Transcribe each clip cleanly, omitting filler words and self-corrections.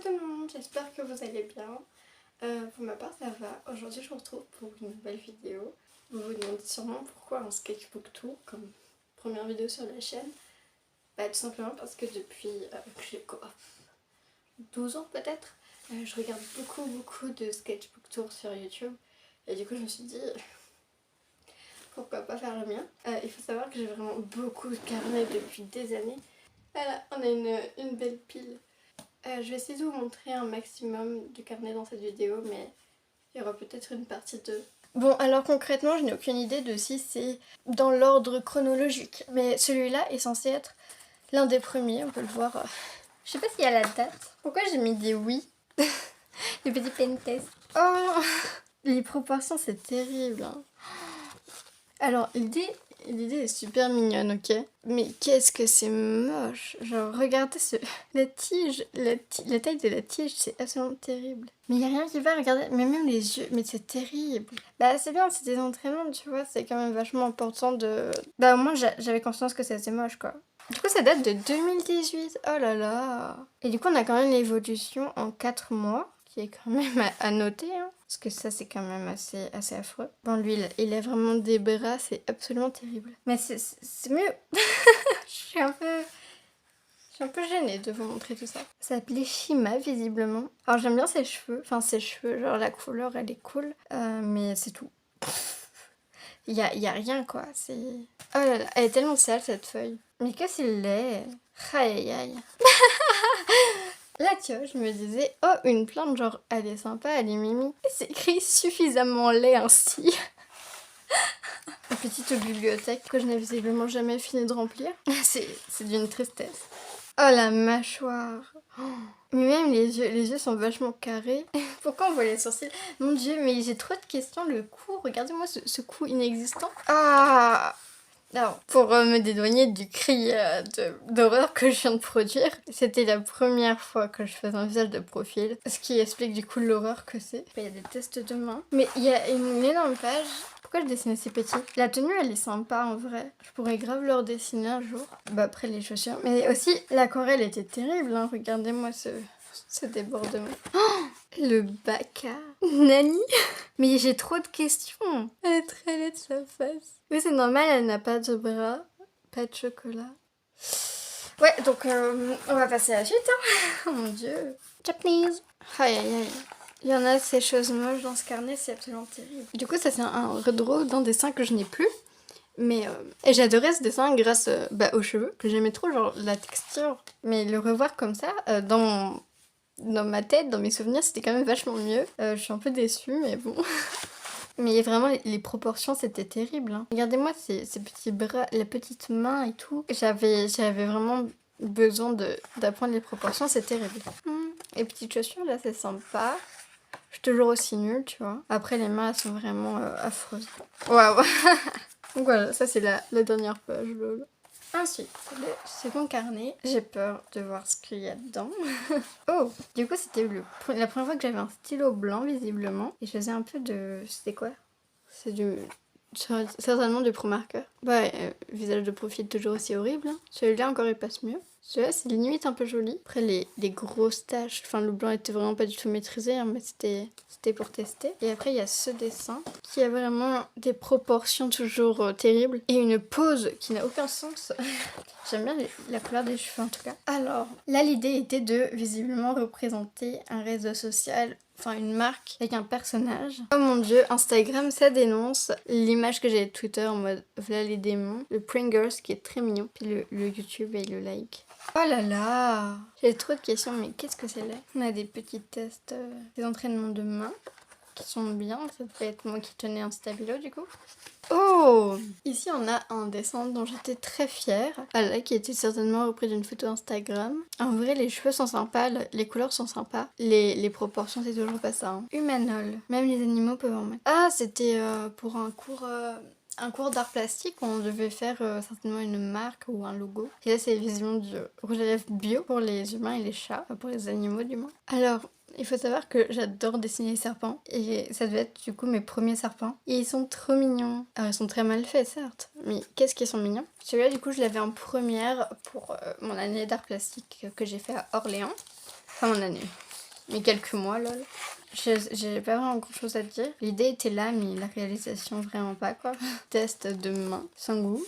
tout le monde, j'espère que vous allez bien. Pour ma part ça va. Aujourd'hui je vous retrouve pour une nouvelle vidéo. Vous vous demandez sûrement pourquoi un sketchbook tour comme première vidéo sur la chaîne. Bah tout simplement parce que depuis que j'ai quoi, 12 ans peut-être, je regarde beaucoup de sketchbook tours sur YouTube. Et du coup je me suis dit pourquoi pas faire le mien. Il faut savoir que j'ai vraiment beaucoup de carnets depuis des années. Voilà, on a une belle pile. Je vais essayer de vous montrer un maximum du carnet dans cette vidéo, mais il y aura peut-être une partie 2. Bon, alors concrètement, je n'ai aucune idée de si c'est dans l'ordre chronologique, mais celui-là est censé être l'un des premiers, on peut le voir. Je sais pas s'il y a la date. Pourquoi j'ai mis des oui? Les petits pentest. Oh, les proportions, c'est terrible, hein. Alors, l'idée est super mignonne, ok? Mais qu'est-ce que c'est moche! Genre, regardez la tige, la taille de la tige, c'est absolument terrible. Mais il y a rien qui va, regardez, mais même les yeux, mais c'est terrible. Bah, c'est bien, c'est des entraînements, tu vois, c'est quand même vachement important de... Bah, au moins, j'avais conscience que c'était moche, quoi. Du coup, ça date de 2018, oh là là! Et du coup, on a quand même l'évolution en 4 mois, qui est quand même à noter, hein. Parce que ça, c'est quand même assez affreux. Bon, lui, il a vraiment des bras, c'est absolument terrible. Mais c'est mieux. Je suis un peu gênée de vous montrer tout ça. Ça s'appelait Shima, visiblement. Alors, j'aime bien ses cheveux. Enfin, ses cheveux, genre la couleur, elle est cool. Mais c'est tout. Il y a rien, quoi. C'est... Oh là là, elle est tellement sale, cette feuille. Mais qu'est-ce qu'il est? Aïe, aïe, aïe. Là, tu vois, je me disais, oh, une plante, genre, elle est sympa, elle est mimi. Et c'est écrit suffisamment laid ainsi. Une petite bibliothèque que je n'ai visiblement jamais fini de remplir. C'est d'une tristesse. Oh, la mâchoire. Oh. Mais même les yeux sont vachement carrés. Pourquoi on voit les sourcils? Mon dieu, mais j'ai trop de questions. Le cou, regardez-moi ce cou inexistant. Ah! Alors, pour me dédouaner du cri d'horreur que je viens de produire, c'était la première fois que je faisais un visage de profil, ce qui explique du coup l'horreur que c'est. Il y a des tests de main, mais il y a une énorme page. Pourquoi je dessine si petit? La tenue, elle est sympa en vrai. Je pourrais grave le redessiner un jour. Bah après les chaussures. Mais aussi, l'aquarelle était terrible, hein. Regardez-moi ce débordement. Oh, le baka. Nani? Mais j'ai trop de questions. Elle est très laide sa face. Oui, c'est normal, elle n'a pas de bras, pas de chocolat. Ouais, donc on va passer à la suite, hein. Oh mon dieu. Japanese. Aïe aïe aïe. Il y en a ces choses moches dans ce carnet, c'est absolument terrible. Du coup, ça c'est un redraw d'un dessin que je n'ai plus. Mais et j'adorais ce dessin grâce aux cheveux, que j'aimais trop, genre la texture. Mais le revoir comme ça, dans ma tête, dans mes souvenirs, c'était quand même vachement mieux. Je suis un peu déçue, mais bon. Mais vraiment, les proportions, c'était terrible, hein. Regardez-moi ces petits bras, la petite main et tout. J'avais vraiment besoin d'apprendre les proportions, c'est terrible. Les petites chaussures, là, c'est sympa. Je suis toujours aussi nulle, tu vois. Après, les mains, elles sont vraiment affreuses. Waouh. Donc voilà, ça, c'est la dernière page, lol. Ensuite, le second carnet. J'ai peur de voir ce qu'il y a dedans. Oh, du coup, c'était la première fois que j'avais un stylo blanc, visiblement. Et je faisais un peu de... C'était quoi? C'est certainement du pro marqueur. Bah, visage de profil toujours aussi horrible, hein. Celui-là encore il passe mieux. Celui-là c'est limite un peu joli. Après les grosses taches, enfin le blanc était vraiment pas du tout maîtrisé, hein, mais c'était pour tester. Et après il y a ce dessin qui a vraiment des proportions toujours terribles. Et une pose qui n'a aucun sens. J'aime bien la couleur des cheveux en tout cas. Alors, là l'idée était de visiblement représenter un réseau social, enfin une marque avec un personnage. Oh mon dieu, Instagram ça dénonce. L'image que j'ai de Twitter en mode voilà les démons. Le Pringles qui est très mignon. Puis le YouTube et le like. Oh là là, j'ai trop de questions, mais qu'est-ce que c'est là? On a des petits tests, des entraînements de main qui sont bien. Ça peut être moi qui tenais un stabilo du coup. Oh! Ici on a un dessin dont j'étais très fière, voilà, qui était certainement repris d'une photo Instagram. En vrai les cheveux sont sympas, les couleurs sont sympas, les proportions c'est toujours pas ça, hein. Humanol, même les animaux peuvent en mettre. Ah c'était pour un cours d'art plastique où on devait faire certainement une marque ou un logo. Et là c'est visiblement du rouge à lèvres bio pour les humains et les chats, pour les animaux du moins. Alors... il faut savoir que j'adore dessiner les serpents et ça devait être du coup mes premiers serpents. Et ils sont trop mignons. Alors ils sont très mal faits certes, mais qu'est-ce qu'ils sont mignons. Celui-là du coup je l'avais en première pour mon année d'art plastique que j'ai fait à Orléans. Enfin mon année. mais quelques mois, lol. J'ai pas vraiment grand chose à dire. L'idée était là, mais la réalisation vraiment pas quoi. Test de main, sans goût.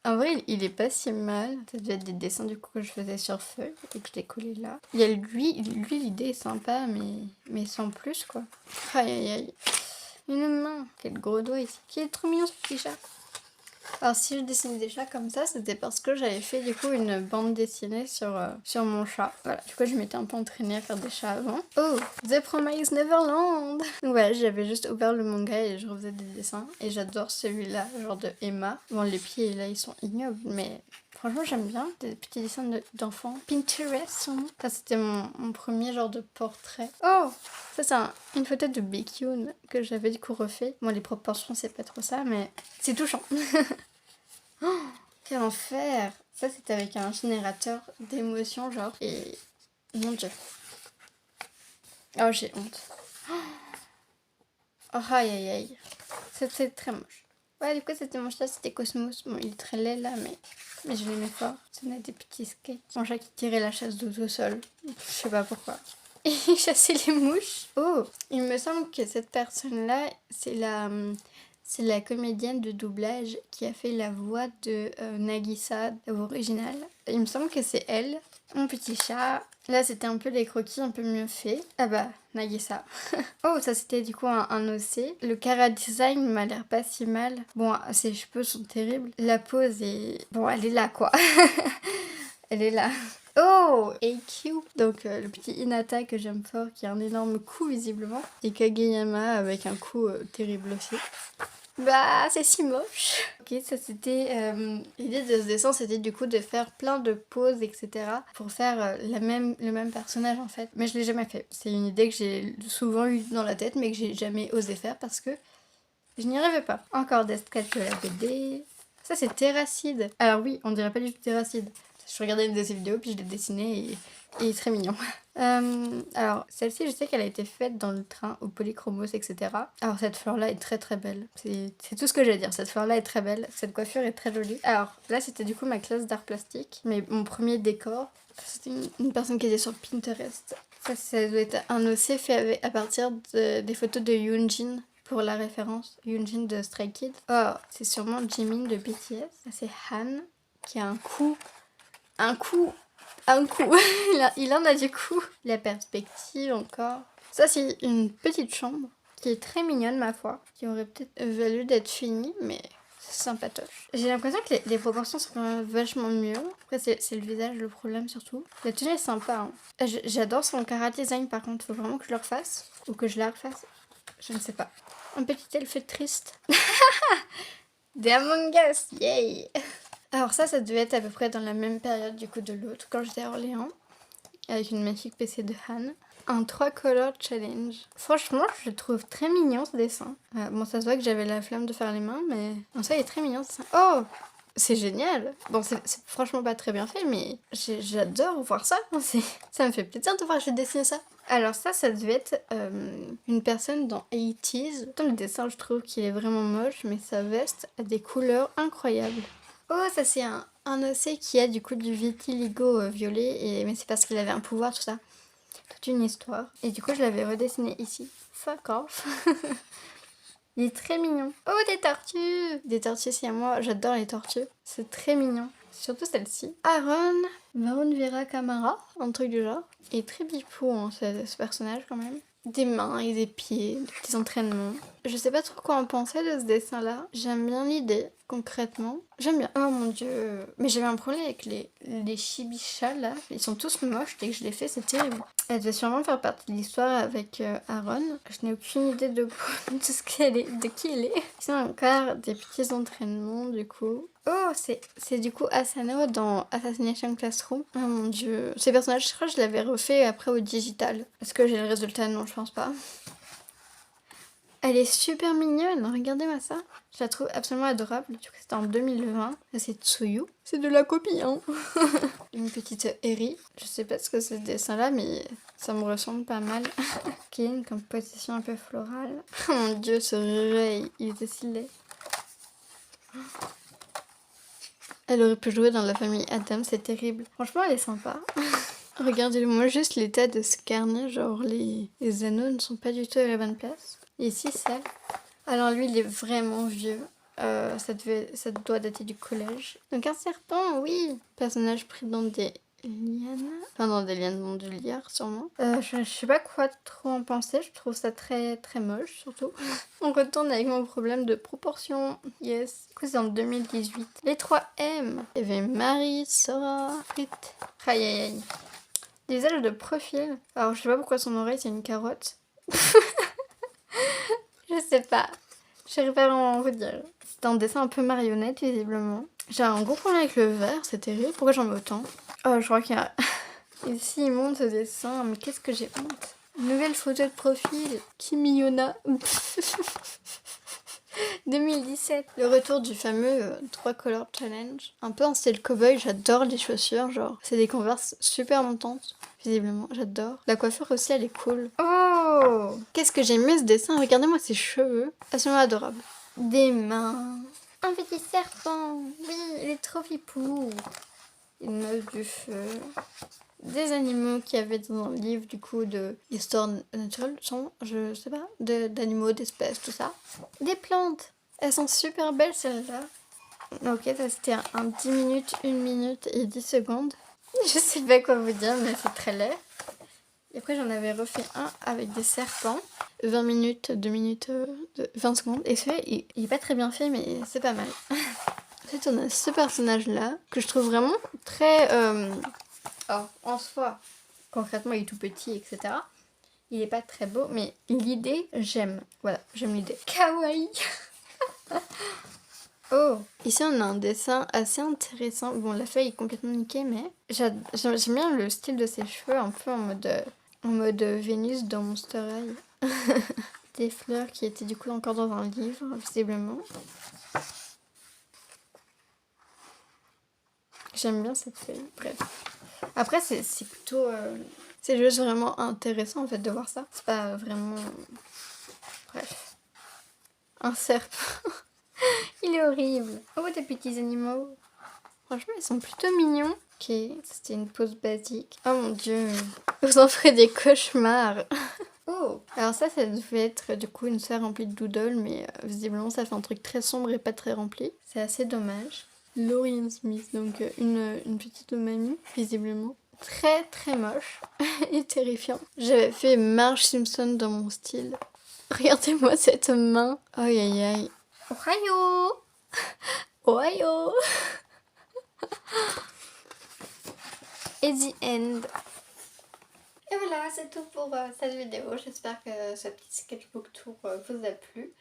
En vrai, il est pas si mal. Ça devait être des dessins du coup que je faisais sur feuille et que je l'ai collé là. Il y a lui l'idée est sympa, mais sans plus quoi. Aïe aïe aïe. Une main. Quel gros doigt ici. Qui est trop mignon ce petit chat. Alors si je dessine des chats comme ça, c'était parce que j'avais fait du coup une bande dessinée sur mon chat. Voilà, du coup je m'étais un peu entraînée à faire des chats avant. Oh, The Promised Neverland. Donc voilà, j'avais juste ouvert le manga et je refaisais des dessins. Et j'adore celui-là, genre de Emma. Bon, les pieds là ils sont ignobles, mais franchement j'aime bien des petits dessins d'enfants. Pinterest, ça c'était mon premier genre de portrait. Oh, ça c'est une photo de Baekhyun que j'avais du coup refait. Bon, les proportions c'est pas trop ça, mais c'est touchant. Oh, quel enfer! Ça, c'était avec un générateur d'émotions, genre. Et. Mon dieu. Oh, j'ai honte. Oh, aïe aïe aïe. C'était très moche. Ouais, du coup, c'était mon chat, c'était Cosmos. Bon, il est très laid là, mais je l'aimais fort. Ça a des petits skates. Mon chat qui tirait la chasse d'eau tout seul. Je sais pas pourquoi. Et il chassait les mouches. Oh, il me semble que cette personne-là, c'est la comédienne de doublage qui a fait la voix de Nagisa, la voix originale. Il me semble que c'est elle. Mon petit chat. Là, c'était un peu les croquis un peu mieux faits. Ah bah, Nagisa. Oh, ça c'était du coup un OC. Le chara design m'a l'air pas si mal. Bon, ses cheveux sont terribles. La pose est... Bon, elle est là quoi. Elle est là. Oh, AQ. Donc le petit Hinata que j'aime fort, qui a un énorme cou visiblement. Et Kageyama avec un cou terrible aussi. Bah, c'est si moche. Ok, ça c'était... l'idée de ce dessin, c'était du coup de faire plein de poses, etc. Pour faire le même personnage en fait. Mais je l'ai jamais fait. C'est une idée que j'ai souvent eue dans la tête, mais que j'ai jamais osé faire parce que je n'y arrivais pas. Encore des sketchs de la BD. Ça c'est Terracide. Alors oui, on dirait pas du tout Terracide. Je regardais une de ses vidéos, puis je l'ai dessiné et il est très mignon. Alors, celle-ci, je sais qu'elle a été faite dans le train au Polychromos, etc. Alors, cette fleur-là est très très belle. C'est tout ce que j'ai à dire. Cette fleur-là est très belle. Cette coiffure est très jolie. Alors, là, c'était du coup ma classe d'art plastique. Mais mon premier décor, c'était une personne qui était sur Pinterest. Ça doit être un OC fait à partir des photos de Yoonjin. Pour la référence, Yoonjin de Stray Kids. Oh, c'est sûrement Jimin de BTS. Ça, c'est Han, qui a un coup. Il en a du coup. La perspective encore. Ça c'est une petite chambre qui est très mignonne ma foi. Qui aurait peut-être valu d'être finie mais c'est sympatoche. J'ai l'impression que les proportions sont quand même vachement mieux. Après c'est le visage le problème surtout. La tenue est sympa. Hein. J'adore son chara design par contre. Faut vraiment que je le refasse. Ou que je la refasse. Je ne sais pas. Un petit elfe triste. Des Among Us. Yay. Alors ça devait être à peu près dans la même période du coup de l'autre, quand j'étais à Orléans, avec une magnifique PC de Han. Un 3 color challenge. Franchement, je le trouve très mignon ce dessin. Bon, ça se voit que j'avais la flemme de faire les mains, mais en ça, il est très mignon ce dessin. Oh, c'est génial. Bon, c'est franchement pas très bien fait, mais j'adore voir ça. Ça me fait plaisir de voir que je dessine ça. Alors ça devait être une personne dans 80s. Dans le dessin, je trouve qu'il est vraiment moche, mais sa veste a des couleurs incroyables. Oh, ça c'est un OC qui a du coup du vitiligo violet, mais c'est parce qu'il avait un pouvoir, tout ça. Toute une histoire. Et du coup, je l'avais redessiné ici. Fuck off. Il est très mignon. Oh, des tortues! Des tortues, c'est à moi. J'adore les tortues. C'est très mignon. Surtout celle-ci. Aaron Varun Vera Kamara, un truc du genre. Il est très bipou, hein, ce personnage quand même. Des mains et des pieds, des petits entraînements. Je sais pas trop quoi en penser de ce dessin-là. J'aime bien l'idée, concrètement. J'aime bien. Oh mon dieu. Mais j'avais un problème avec les chibichas là. Ils sont tous moches. Dès que je les fais, c'est terrible. Elle devait sûrement faire partie de l'histoire avec Aaron. Je n'ai aucune idée de qui elle est. Ils ont encore des petits entraînements du coup. Oh, c'est du coup Asano dans Assassination Classroom. Oh mon dieu. Ces personnages, je crois que je l'avais refait après au digital. Est-ce que j'ai le résultat? Non, je pense pas. Elle est super mignonne, regardez-moi ça. Je la trouve absolument adorable. Du coup, c'était en 2020. C'est Tsuyu. C'est de la copie, hein. Une petite Eri. Je sais pas ce que c'est ce dessin-là, mais ça me ressemble pas mal. Ok, une composition un peu florale. Oh mon dieu, ce réveil, il était si laid. Elle aurait pu jouer dans la famille Adam, c'est terrible. Franchement, elle est sympa. Regardez-moi juste l'état de ce carnet, genre les anneaux ne sont pas du tout à la bonne place. Et ici, ça. Alors lui, il est vraiment vieux. Ça doit dater du collège. Donc un serpent, oui. Personnage pris dans des lianes. Enfin, dans des lianes, dans du lierre, sûrement. Je sais pas quoi trop en penser. Je trouve ça très très moche, surtout. On retourne avec mon problème de proportion. Yes. Du coup, c'est en 2018. Les 3 M. Il y avait Marie, Sora, Frites. Aïe aïe aïe. Des ailes de profil. Alors, je sais pas pourquoi son oreille, c'est une carotte. Je sais pas. Je sais pas vraiment vous dire. C'est un dessin un peu marionnette, visiblement. J'ai un gros problème avec le vert, c'est terrible. Pourquoi j'en mets autant? Oh, je crois qu'il y a... Ici, il monte ce dessin, mais qu'est-ce que j'ai honte. Nouvelle photo de profil. Kimi Yona. 2017. Le retour du fameux 3 Color Challenge. Un peu en style cowboy, j'adore les chaussures, genre. C'est des Converse super montantes, visiblement, j'adore. La coiffure aussi, elle est cool. Oh! Qu'est-ce que j'ai aimé ce dessin, regardez-moi ses cheveux. Absolument adorable. Des mains. Un petit serpent. Oui, il est trop fipou. Une meuf du feu. Des animaux qu'il y avait dans un livre du coup de histoire naturelle, je sais pas, d'animaux, d'espèces, tout ça. Des plantes. Elles sont super belles celles-là. Ok, ça c'était un 10 minutes, 1 minute et 10 secondes. Je sais pas quoi vous dire, mais c'est très laid. Et après j'en avais refait un avec des serpents. 20 minutes, 2 minutes, 20 secondes. Et celui-là, il est pas très bien fait, mais c'est pas mal. Ensuite, on a ce personnage-là, que je trouve vraiment très... Alors, en soi, concrètement, il est tout petit, etc. Il est pas très beau, mais l'idée, j'aime. Voilà, j'aime l'idée. Kawaii. Oh, ici on a un dessin assez intéressant. Bon, la feuille est complètement niquée, mais j'aime bien le style de ses cheveux, un peu en mode Vénus dans Monster High. Des fleurs qui étaient du coup encore dans un livre, visiblement. J'aime bien cette feuille, bref. Après, c'est plutôt... c'est juste vraiment intéressant en fait de voir ça. C'est pas vraiment... Bref. Un serpent. Il est horrible. Oh, des petits animaux. Franchement, ils sont plutôt mignons. Ok, c'était une pause basique. Oh mon dieu, vous en ferez des cauchemars. Oh, alors ça devait être du coup une sphère remplie de doodle, mais visiblement ça fait un truc très sombre et pas très rempli. C'est assez dommage. Laurien Smith, donc une petite mamie, visiblement. Très très moche et terrifiant. J'avais fait Marge Simpson dans mon style. Regardez-moi cette main. Aïe aïe aïe. Ohio. Ohio. Et the end. Et voilà, c'est tout pour cette vidéo. J'espère que ce petit sketchbook tour vous a plu.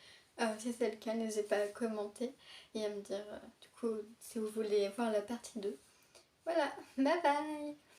Si c'est le cas, n'hésitez pas à commenter et à me dire du coup si vous voulez voir la partie 2. Voilà, bye bye.